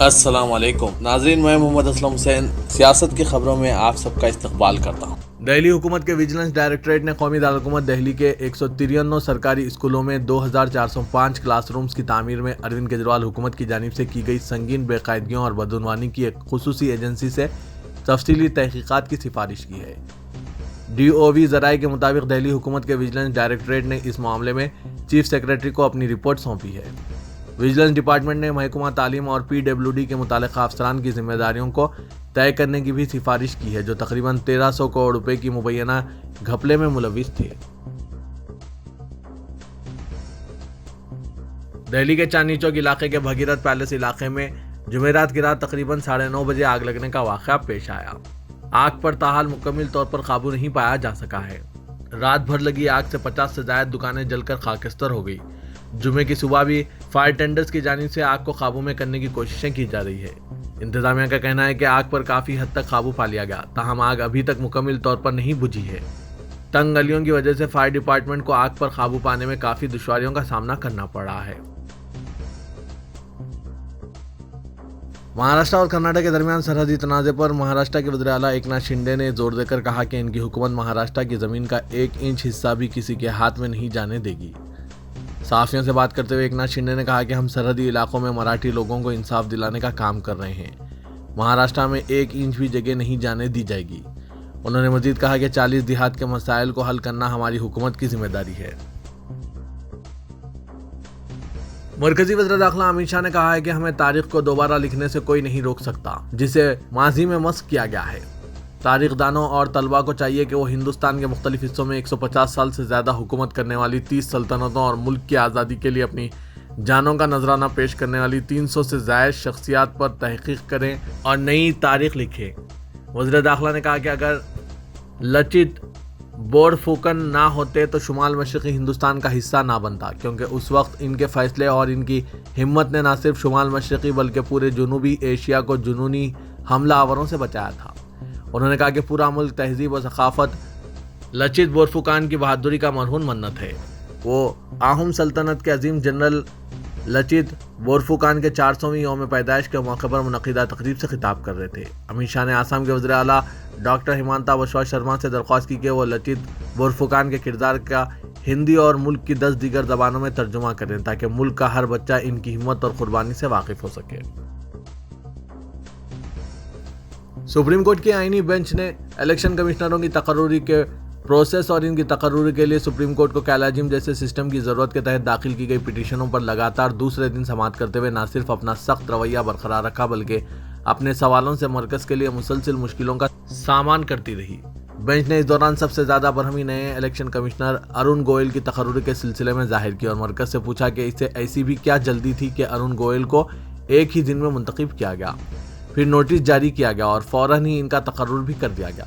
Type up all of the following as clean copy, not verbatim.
السلام علیکم ناظرین، میں محمد اسلم حسین سیاست کی خبروں میں آپ سب کا استقبال کرتا ہوں۔ دہلی حکومت کے ویجیلنس ڈائریکٹوریٹ نے قومی دارالحکومت دہلی کے 193 سرکاری اسکولوں میں 2405 کلاس رومز کی تعمیر میں اروند کیجریوال حکومت کی جانب سے کی گئی سنگین بے قاعدگیوں اور بدعنوانی کی ایک خصوصی ایجنسی سے تفصیلی تحقیقات کی سفارش کی ہے۔ ڈی او وی ذرائع کے مطابق دہلی حکومت کے ویجیلنس ڈائریکٹوریٹ نے اس معاملے میں چیف سیکرٹری کو اپنی رپورٹ سونپی ہے۔ ویجیلنس ڈپارٹمنٹ نے محکمہ تعلیم اور پی ڈبلیو ڈی کے متعلقہ افسران کی ذمہ داریوں کو طے کرنے کی بھی سفارش کی ہے، جو تقریباً 1300 کروڑ روپے کی مبینہ گھپلے میں ملوث تھے۔ دہلی کے چاندنی چوک علاقے کے بھگیرتھ پیلس علاقے میں جمعرات کی رات تقریباً 9:30 بجے آگ لگنے کا واقعہ پیش آیا۔ آگ پر تاحال مکمل طور پر قابو نہیں پایا جا سکا ہے۔ رات بھر لگی آگ سے 50 سے زائد دکانیں جل کر خاکستر ہو گئی۔ جمعے کی صبح بھی فائر ٹینڈرز کی جانب سے آگ کو قابو میں کرنے کی کوششیں کی جا رہی ہے۔ انتظامیہ کا کہنا ہے کہ آگ پر کافی حد تک قابو پا لیا گیا، تاہم آگ ابھی تک مکمل طور پر نہیں بجھی ہے۔ تنگ گلیوں کی وجہ سے فائر ڈپارٹمنٹ کو آگ پر قابو پانے میں کافی دشواریوں کا سامنا کرنا پڑ رہا ہے۔ مہاراشٹر اور کرناٹک کے درمیان سرحدی تنازع پر مہاراشٹر کے وزیر اعلیٰ ایکناتھ شنڈے نے زور دے کر کہا کہ ان کی حکومت مہاراشٹر کی زمین کا 1 انچ حصہ بھی کسی کے ہاتھ میں نہیں جانے دے گی۔ صحافیوں سے بات کرتے ہوئے ایکناتھ شنڈے نے کہا کہ ہم سرحدی علاقوں میں مراٹھی لوگوں کو انصاف دلانے کا کام کر رہے ہیں۔ مہاراشٹر میں 1 انچ بھی جگہ نہیں جانے دی جائے گی۔ انہوں نے مزید کہا کہ 40 دیہات کے مسائل کو حل کرنا ہماری حکومت کی ذمہ داری ہے۔ مرکزی وزیر داخلہ امت شاہ نے کہا ہے کہ ہمیں تاریخ کو دوبارہ لکھنے سے کوئی نہیں روک سکتا، جسے ماضی میں مسخ کیا گیا ہے۔ تاریخ دانوں اور طلباء کو چاہیے کہ وہ ہندوستان کے مختلف حصوں میں 150 سال سے زیادہ حکومت کرنے والی 30 سلطنتوں اور ملک کی آزادی کے لیے اپنی جانوں کا نذرانہ پیش کرنے والی 300 سے زائد شخصیات پر تحقیق کریں اور نئی تاریخ لکھیں۔ وزیر داخلہ نے کہا کہ اگر لچت بورفوکن نہ ہوتے تو شمال مشرقی ہندوستان کا حصہ نہ بنتا، کیونکہ اس وقت ان کے فیصلے اور ان کی ہمت نے نہ صرف شمال مشرقی بلکہ پورے جنوبی ایشیا کو جنونی حملہ آوروں سے بچایا تھا۔ انہوں نے کہا کہ پورا ملک تہذیب و ثقافت لچت بورفوکن کی بہادری کا مرہون منت ہے۔ وہ آہوم سلطنت کے عظیم جنرل لچت بورفوکن کے 400ویں یوم پیدائش کے موقع پر منعقدہ تقریب سے خطاب کر رہے تھے۔ امت شاہ نے آسام کے وزیر اعلیٰ ڈاکٹر ہیمانتا بسوا شرما سے درخواست کی کہ وہ لچت بورفوکن کے کردار کا ہندی اور ملک کی 10 دیگر زبانوں میں ترجمہ کریں تاکہ ملک کا ہر بچہ ان کی ہمت اور قربانی سے واقف ہو سکے۔ سپریم کورٹ کی آئینی بینچ نے الیکشن کمشنروں کی تقرری کے پروسیس اور ان کی تقرری کے لیے سپریم کورٹ کو کیلاجم جیسے سسٹم کی ضرورت کے تحت داخل کی گئی پٹیشنوں پر لگاتار دوسرے دن سماعت کرتے ہوئے نہ صرف اپنا سخت رویہ برقرار رکھا بلکہ اپنے سوالوں سے مرکز کے لیے مسلسل مشکلوں کا سامان کرتی رہی۔ بینچ نے اس دوران سب سے زیادہ برہمی نئے الیکشن کمشنر ارون گوئل کی تقرری کے سلسلے میں ظاہر کی اور مرکز سے پوچھا کہ اسے ایسی بھی کیا جلدی تھی کہ ارون گوئل کو ایک ہی دن میں منتخب کیا گیا، پھر نوٹس جاری کیا گیا اور فوراً ہی ان کا تقرر بھی کر دیا گیا۔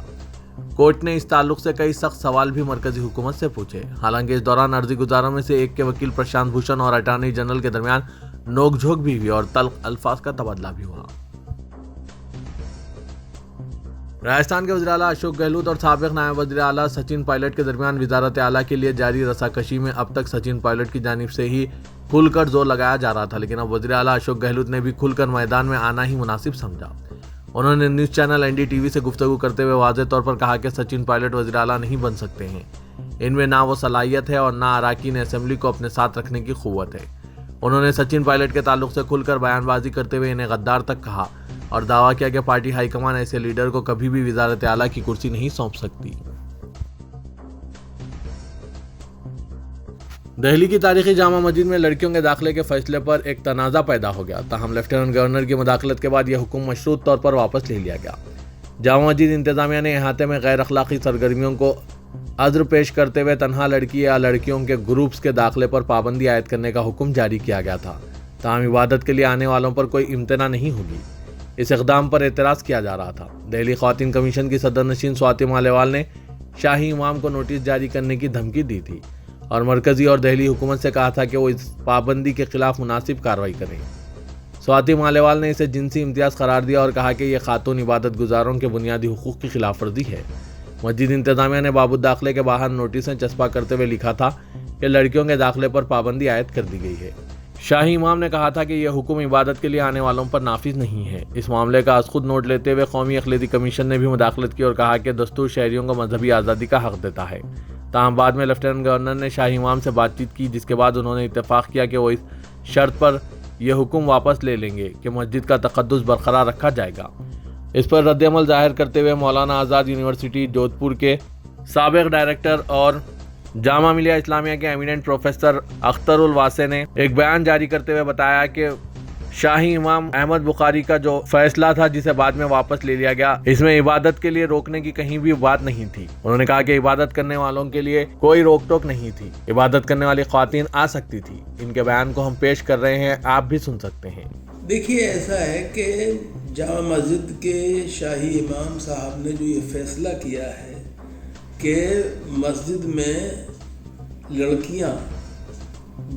کورٹ نے اس تعلق سے کئی سخت سوال بھی مرکزی حکومت سے پوچھے۔ حالانکہ اس دوران عرضی گزاروں میں سے ایک کے وکیل پرشانت بھوشن اور اٹارنی جنرل کے درمیان نوک جھوک بھی ہوئی اور تلخ الفاظ کا تبادلہ بھی ہوا۔ راجستھان کے وزیر اعلیٰ اشوک گہلوت اور سابق نائب وزیر اعلیٰ سچن پائلٹ کے درمیان وزارت اعلیٰ کے لیے جاری رساکشی میں اب تک سچن پائلٹ کی جانب سے ہی کھل کر زور لگایا جا رہا تھا، لیکن اب وزیر اعلیٰ اشوک گہلوت نے بھی کھل کر میدان میں آنا ہی مناسب سمجھا۔ انہوں نے نیوز چینل NDTV سے گفتگو کرتے ہوئے واضح طور پر کہا کہ سچن پائلٹ وزیر اعلیٰ نہیں بن سکتے ہیں، ان میں نہ وہ صلاحیت ہے اور نہ اراکین اسمبلی کو اپنے ساتھ رکھنے کی قوت ہے۔ انہوں نے سچن پائلٹ کے تعلق سے کھل کر بیان بازی کرتے ہوئے انہیں غدار تک کہا اور دعویٰ کیا کہ پارٹی ہائی کمان ایسے لیڈر کو کبھی بھی وزارت اعلیٰ کی کرسی نہیں سونپ سکتی۔ دہلی کی تاریخی جامع مسجد میں لڑکیوں کے داخلے کے فیصلے پر ایک تنازع پیدا ہو گیا، تاہم لیفٹیننٹ گورنر کی مداخلت کے بعد یہ حکم مشروط طور پر واپس لے لیا گیا۔ جامع مسجد انتظامیہ نے احاطے میں غیر اخلاقی سرگرمیوں کو عذر پیش کرتے ہوئے تنہا لڑکی یا لڑکیوں کے گروپس کے داخلے پر پابندی عائد کرنے کا حکم جاری کیا گیا تھا، تاہم عبادت کے لیے آنے والوں پر کوئی امتناع نہیں ہوگی۔ اس اقدام پر اعتراض کیا جا رہا تھا۔ دہلی خواتین کمیشن کی صدر نشین سواتی مالیوال نے شاہی امام کو نوٹس جاری کرنے کی دھمکی دی تھی اور مرکزی اور دہلی حکومت سے کہا تھا کہ وہ اس پابندی کے خلاف مناسب کارروائی کریں۔ سواتی مالیوال نے اسے جنسی امتیاز قرار دیا اور کہا کہ یہ خاتون عبادت گزاروں کے بنیادی حقوق کی خلاف ورزی ہے۔ مسجد انتظامیہ نے باب الداخلے کے باہر نوٹسیں چسپاں کرتے ہوئے لکھا تھا کہ لڑکیوں کے داخلے پر پابندی عائد کر دی گئی ہے۔ شاہی امام نے کہا تھا کہ یہ حکم عبادت کے لیے آنے والوں پر نافذ نہیں ہے۔ اس معاملے کا از خود نوٹ لیتے ہوئے قومی اقلیتی کمیشن نے بھی مداخلت کی اور کہا کہ دستور شہریوں کو مذہبی آزادی کا حق دیتا ہے۔ تاہم بعد میں لیفٹیننٹ گورنر نے شاہی امام سے بات چیت کی، جس کے بعد انہوں نے اتفاق کیا کہ وہ اس شرط پر یہ حکم واپس لے لیں گے کہ مسجد کا تقدس برقرار رکھا جائے گا۔ اس پر رد عمل ظاہر کرتے ہوئے مولانا آزاد یونیورسٹی جودھ پور کے سابق ڈائریکٹر اور جامعہ ملیہ اسلامیہ کے ایمیننٹ پروفیسر اختر الواسع نے ایک بیان جاری کرتے ہوئے بتایا کہ شاہی امام احمد بخاری کا جو فیصلہ تھا جسے بعد میں واپس لے لیا گیا، اس میں عبادت کے لیے روکنے کی کہیں بھی بات نہیں تھی۔ انہوں نے کہا کہ عبادت کرنے والوں کے لیے کوئی روک ٹوک نہیں تھی، عبادت کرنے والی خواتین آ سکتی تھی۔ ان کے بیان کو ہم پیش کر رہے ہیں، آپ بھی سن سکتے ہیں۔ دیکھیے، ایسا ہے کہ جامع مسجد کے شاہی امام صاحب نے جو یہ فیصلہ کیا ہے کہ مسجد میں لڑکیاں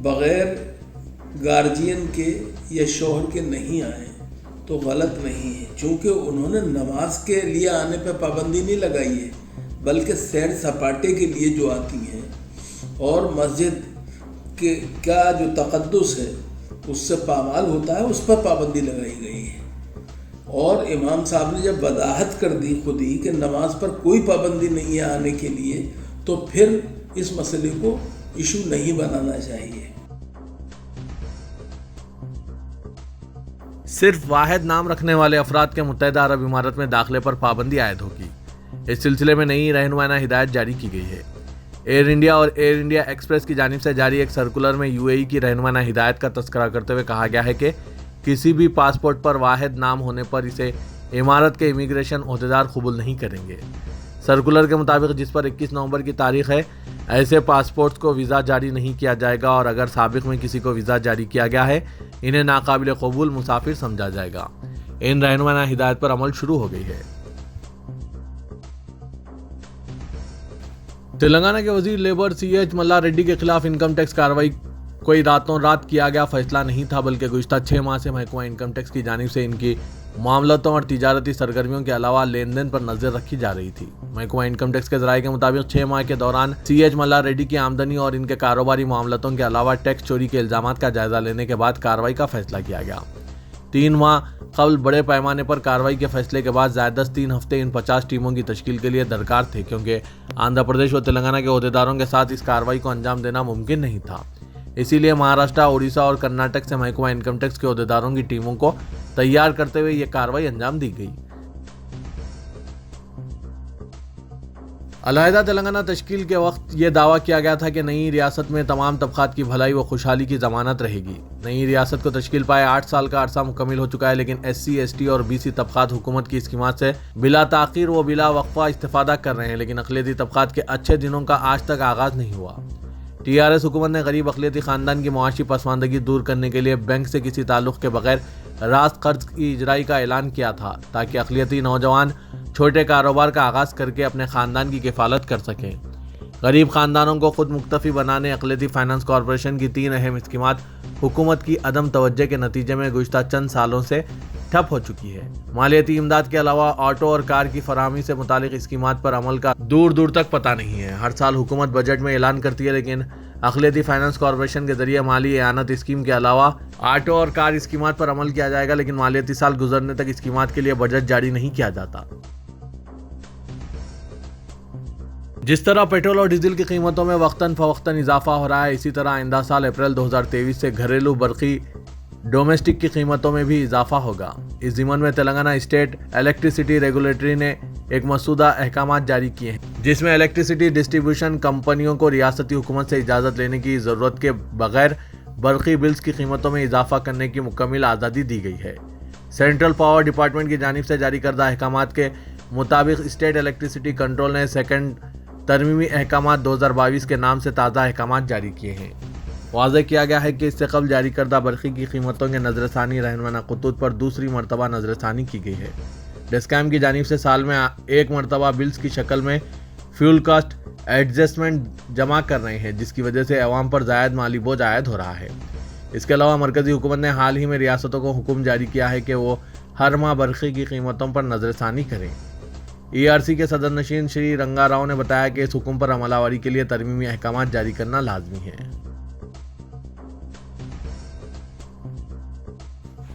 بغیر گارجین کے یا شوہر کے نہیں آئیں تو غلط نہیں ہے، چونکہ انہوں نے نماز کے لیے آنے پہ پابندی نہیں لگائی ہے، بلکہ سیر سپاٹے کے لیے جو آتی ہیں اور مسجد کا جو تقدس ہے اس سے پامال ہوتا ہے، اس پر پابندی لگائی گئی ہے۔ اور امام صاحب نے جب وضاحت کر دی خود ہی کہ نماز پر کوئی پابندی نہیں ہے آنے کے لیے، تو پھر اس مسئلے کو ایشو نہیں بنانا چاہیے۔ صرف واحد نام رکھنے والے افراد کے متحدہ عرب امارات میں داخلے پر پابندی عائد ہوگی۔ اس سلسلے میں نئی رہنمانہ ہدایت جاری کی گئی ہے۔ ایئر انڈیا اور ایئر انڈیا ایکسپریس کی جانب سے جاری ایک سرکولر میں UAE کی رہنمانہ ہدایت کا تذکرہ کرتے ہوئے کہا گیا ہے کہ کسی بھی پاسپورٹ پر واحد نام ہونے پر اسے امارت کے امیگریشن عہدیدار قبول نہیں کریں گے۔ سرکولر کے مطابق، جس پر 21 نومبر کی تاریخ ہے، ایسے پاسپورٹس کو ویزا جاری نہیں کیا جائے گا، اور اگر سابق میں کسی کو ویزا جاری کیا گیا ہے انہیں ناقابل قبول مسافر سمجھا جائے گا۔ ان رہنمانہ ہدایت پر عمل شروع ہو گئی ہے۔ تلنگانہ کے وزیر لیبر CH ملا ریڈی کے خلاف انکم ٹیکس کارروائی کوئی راتوں رات کیا گیا فیصلہ نہیں تھا، بلکہ گزشتہ 6 ماہ سے محکمہ انکم ٹیکس کی جانب سے ان کی معاملاتوں اور تجارتی سرگرمیوں کے علاوہ لین دین پر نظر رکھی جا رہی تھی۔ محکمہ انکم ٹیکس کے ذرائع کے مطابق 6 ماہ کے دوران CH ملا ریڈی کی آمدنی اور ان کے کاروباری معاملاتوں کے علاوہ ٹیکس چوری کے الزامات کا جائزہ لینے کے بعد کارروائی کا فیصلہ کیا گیا۔ 3 ماہ قبل بڑے پیمانے پر کارروائی کے فیصلے کے بعد زائد 3 ہفتے ان 50 ٹیموں کی تشکیل کے لیے درکار تھے، کیونکہ آندھرا پردیش و تلنگانہ کے عہدیداروں کے ساتھ اس کارروائی کو انجام دینا ممکن نہیں تھا۔ اسی لیے مہاراشٹر، اڑیسہ اور کرناٹک سے محکمہ انکم ٹیکس کے عہدیداروں کی ٹیموں کو تیار کرتے ہوئے یہ کارروائی انجام دی گئی۔ علیحدہ تلنگانہ تشکیل کے وقت یہ دعویٰ کیا گیا تھا کہ نئی ریاست میں تمام طبقات کی بھلائی و خوشحالی کی ضمانت رہے گی۔ نئی ریاست کو تشکیل پائے 8 سال کا عرصہ مکمل ہو چکا ہے، لیکن SC، ST اور BC طبقات حکومت کی اسکیمات سے بلا تاخیر و بلا وقفہ استفادہ کر رہے ہیں، لیکن اقلیتی طبقات کے اچھے دنوں کا آج تک آغاز نہیں ہوا۔ TRS حکومت نے غریب اقلیتی خاندان کی معاشی پسماندگی دور کرنے کے لیے بینک سے کسی تعلق کے بغیر راست قرض کی اجرائی کا اعلان کیا تھا، تاکہ اقلیتی نوجوان چھوٹے کاروبار کا آغاز کر کے اپنے خاندان کی کفالت کر سکیں۔ غریب خاندانوں کو خود مکتفی بنانے اقلیتی فائنانس کارپوریشن کی 3 اہم اسکیمات حکومت کی عدم توجہ کے نتیجے میں گزشتہ چند سالوں سے ٹھپ ہو چکی ہے۔ مالیاتی امداد کے علاوہ آٹو اور کار کی فراہمی سے متعلق اسکیمات پر عمل کا دور دور تک پتہ نہیں ہے۔ ہر سال حکومت بجٹ میں اعلان کرتی ہے، لیکن اقلیتی فائنانس کارپوریشن کے ذریعے مالی اعانت اسکیم کے علاوہ آٹو اور کار اسکیمات پر عمل کیا جائے گا، لیکن مالیاتی سال گزرنے تک اسکیمات کے لیے بجٹ جاری نہیں کیا جاتا۔ جس طرح پیٹرول اور ڈیزل کی قیمتوں میں وقتاً فوقتاً اضافہ ہو رہا ہے، اسی طرح آئندہ سال اپریل 2023 سے گھریلو برقی ڈومیسٹک کی قیمتوں میں بھی اضافہ ہوگا۔ اس ضمن میں تلنگانہ اسٹیٹ الیکٹریسٹی ریگولیٹری نے ایک مسودہ احکامات جاری کیے ہیں، جس میں الیکٹریسٹی ڈسٹریبیوشن کمپنیوں کو ریاستی حکومت سے اجازت لینے کی ضرورت کے بغیر برقی بلز کی قیمتوں میں اضافہ کرنے کی مکمل آزادی دی گئی ہے۔ سینٹرل پاور ڈپارٹمنٹ کی جانب سے جاری کردہ احکامات کے مطابق اسٹیٹ الیکٹریسٹی کنٹرول نے سیکنڈ ترمیمی احکامات 2022 کے نام سے تازہ احکامات جاری کیے ہیں۔ واضح کیا گیا ہے کہ اس سے قبل جاری کردہ برقی کی قیمتوں کے نظر ثانی رہنمانہ خطوط پر دوسری مرتبہ نظر ثانی کی گئی ہے۔ ڈسکام کی جانب سے سال میں ایک مرتبہ بلز کی شکل میں فیول کاسٹ ایڈجسٹمنٹ جمع کر رہے ہیں، جس کی وجہ سے عوام پر زائد مالی بوجھ عائد ہو رہا ہے۔ اس کے علاوہ مرکزی حکومت نے حال ہی میں ریاستوں کو حکم جاری کیا ہے کہ وہ ہر ماہ برقی کی قیمتوں پر نظر ثانی کریں۔ ERC کے صدر نشین شری رنگا راؤ نے بتایا کہ اس حکم پر عمل آوری کے لیے ترمیمی احکامات جاری کرنا لازمی ہے۔